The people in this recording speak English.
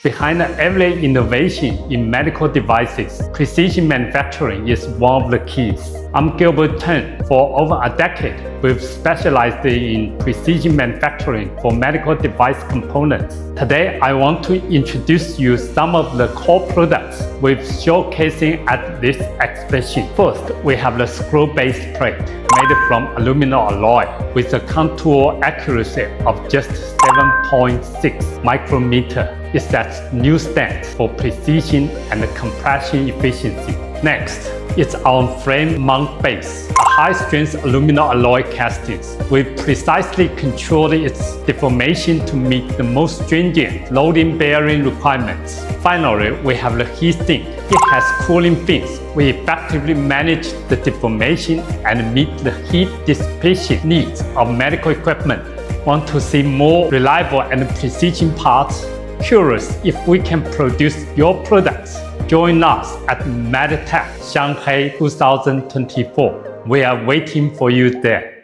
Behind every innovation in medical devices, precision manufacturing is one of the keys. I'm Gilbert Chen. For over a decade, we've specialized in precision manufacturing for medical device components. Today, I want to introduce you some of the core products we're showcasing at this exhibition. First, we have the screw-based plate made from aluminum alloy with a contour accuracy of just 7.6 micrometer. It sets new standards for precision and compression efficiency. Next, it's our frame mount base, a high-strength aluminum alloy castings. We precisely control its deformation to meet the most stringent loading-bearing requirements. Finally, we have the heat sink. It has cooling fins. We effectively manage the deformation and meet the heat dissipation needs of medical equipment. Want to see more reliable and precision parts? Curious if we can produce your products? Join us at MedTech Shanghai 2024. We are waiting for you there.